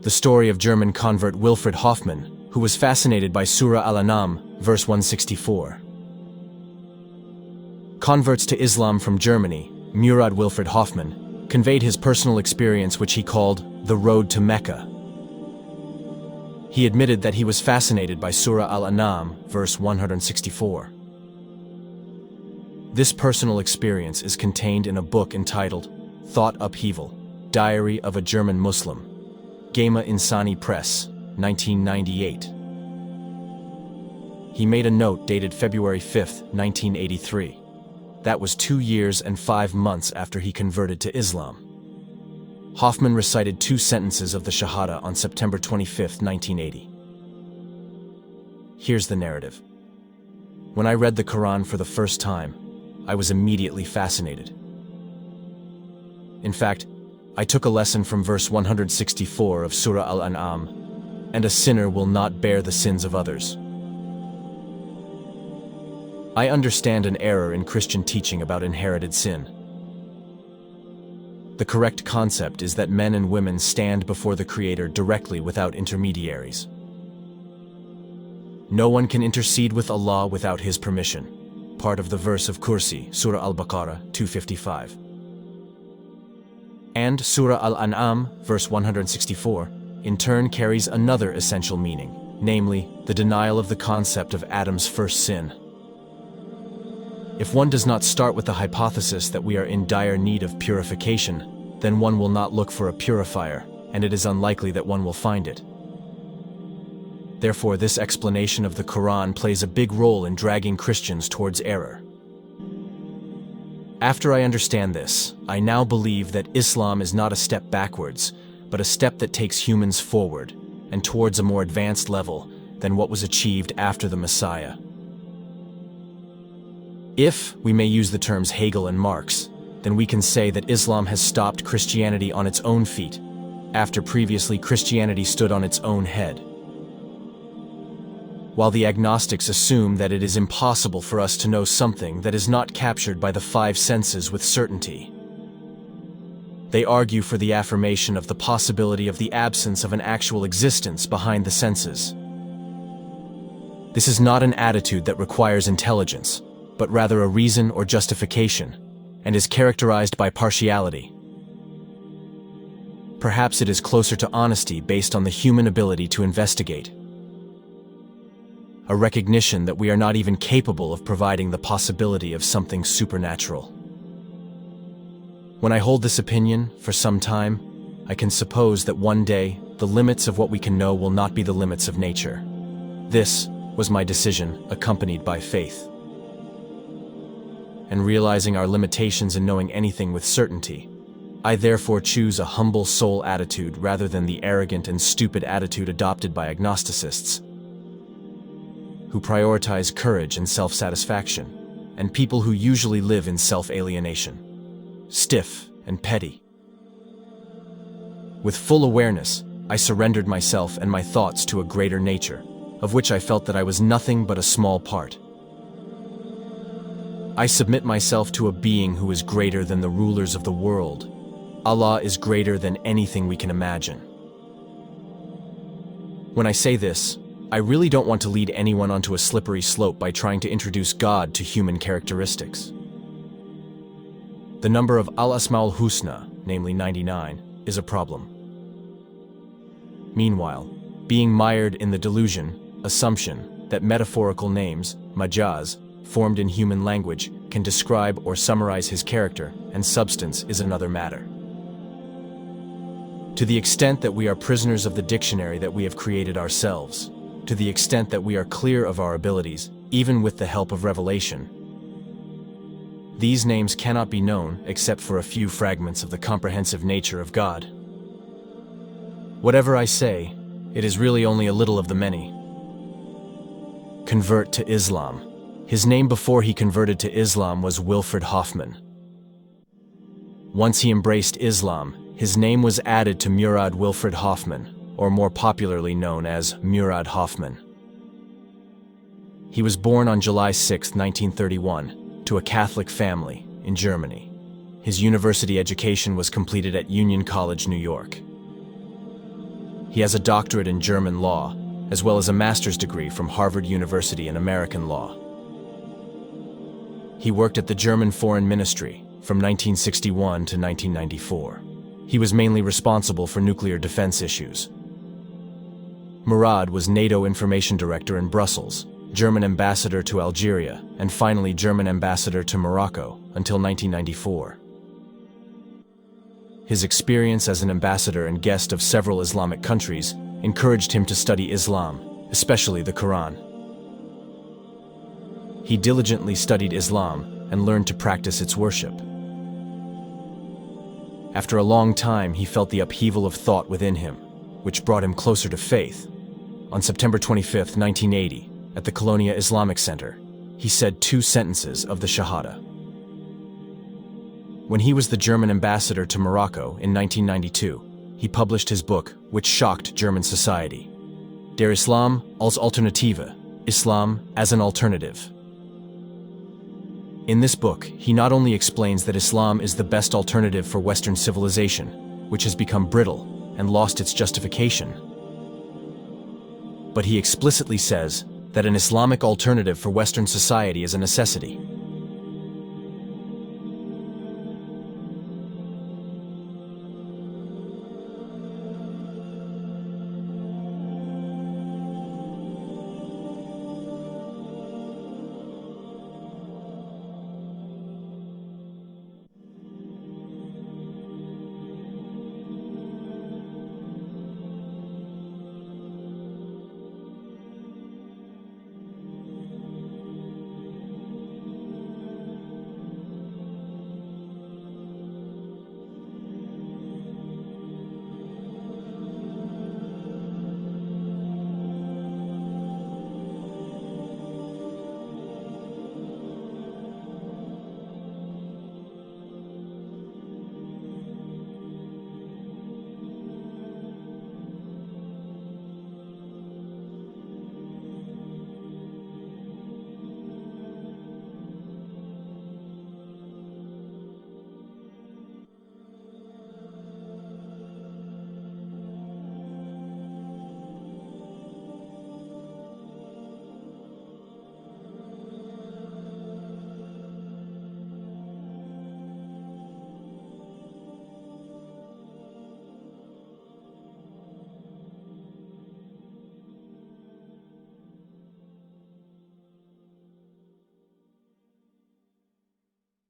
the story of German convert Wilfred Hoffman, who was fascinated by Surah Al-Anam, verse 164. Converts to Islam from Germany, Murad Wilfred Hoffman, conveyed his personal experience which he called the road to Mecca. He admitted that he was fascinated by Surah Al-Anam, verse 164. This personal experience is contained in a book entitled Thought Upheaval, Diary of a German Muslim, Gema Insani Press, 1998. He made a note dated February 5, 1983. That was 2 years and 5 months after he converted to Islam. Hoffman recited 2 sentences of the Shahada on September 25, 1980. Here's the narrative. When I read the Quran for the first time, I was immediately fascinated. In fact, I took a lesson from verse 164 of Surah Al-Anam, and a sinner will not bear the sins of others. I understand an error in Christian teaching about inherited sin. The correct concept is that men and women stand before the Creator directly without intermediaries. No one can intercede with Allah without His permission, part of the verse of Kursi, Surah Al-Baqarah 255. And Surah Al-An'am, verse 164, in turn carries another essential meaning, namely, the denial of the concept of Adam's first sin. If one does not start with the hypothesis that we are in dire need of purification, then one will not look for a purifier, and it is unlikely that one will find it. Therefore, this explanation of the Quran plays a big role in dragging Christians towards error. After I understand this, I now believe that Islam is not a step backwards, but a step that takes humans forward, and towards a more advanced level than what was achieved after the Messiah. If we may use the terms Hegel and Marx, then we can say that Islam has stopped Christianity on its own feet, after previously Christianity stood on its own head. While the agnostics assume that it is impossible for us to know something that is not captured by the 5 senses with certainty, they argue for the affirmation of the possibility of the absence of an actual existence behind the senses. This is not an attitude that requires intelligence, but rather a reason or justification, and is characterized by partiality. Perhaps it is closer to honesty based on the human ability to investigate. A recognition that we are not even capable of providing the possibility of something supernatural. When I hold this opinion for some time, I can suppose that one day the limits of what we can know will not be the limits of nature. This was my decision, accompanied by faith. And realizing our limitations in knowing anything with certainty, I therefore choose a humble soul attitude rather than the arrogant and stupid attitude adopted by agnosticists, who prioritize courage and self-satisfaction, and people who usually live in self-alienation, stiff and petty. With full awareness, I surrendered myself and my thoughts to a greater nature, of which I felt that I was nothing but a small part. I submit myself to a being who is greater than the rulers of the world. Allah is greater than anything we can imagine. When I say this, I really don't want to lead anyone onto a slippery slope by trying to introduce God to human characteristics. The number of Al-Asma'ul Husna, namely 99, is a problem. Meanwhile, being mired in the delusion, assumption, that metaphorical names, majaz, formed in human language, can describe or summarize his character and substance is another matter. To the extent that we are prisoners of the dictionary that we have created ourselves, to the extent that we are clear of our abilities, even with the help of revelation, these names cannot be known except for a few fragments of the comprehensive nature of God. Whatever I say, it is really only a little of the many. Convert to Islam. His name before he converted to Islam was Wilfred Hoffman. Once he embraced Islam, his name was added to Murad Wilfred Hoffman, or more popularly known as Murad Hoffman. He was born on July 6, 1931, to a Catholic family in Germany. His university education was completed at Union College, New York. He has a doctorate in German law, as well as a master's degree from Harvard University in American law. He worked at the German Foreign Ministry from 1961 to 1994. He was mainly responsible for nuclear defense issues. Murad was NATO Information Director in Brussels, German Ambassador to Algeria, and finally German Ambassador to Morocco until 1994. His experience as an ambassador and guest of several Islamic countries encouraged him to study Islam, especially the Quran. He diligently studied Islam and learned to practice its worship. After a long time, he felt the upheaval of thought within him, which brought him closer to faith. On September 25, 1980, at the Colonia Islamic Center, he said 2 sentences of the Shahada. When he was the German ambassador to Morocco in 1992, he published his book, which shocked German society. Der Islam als Alternative, Islam as an Alternative. In this book, he not only explains that Islam is the best alternative for Western civilization, which has become brittle and lost its justification, but he explicitly says that an Islamic alternative for Western society is a necessity.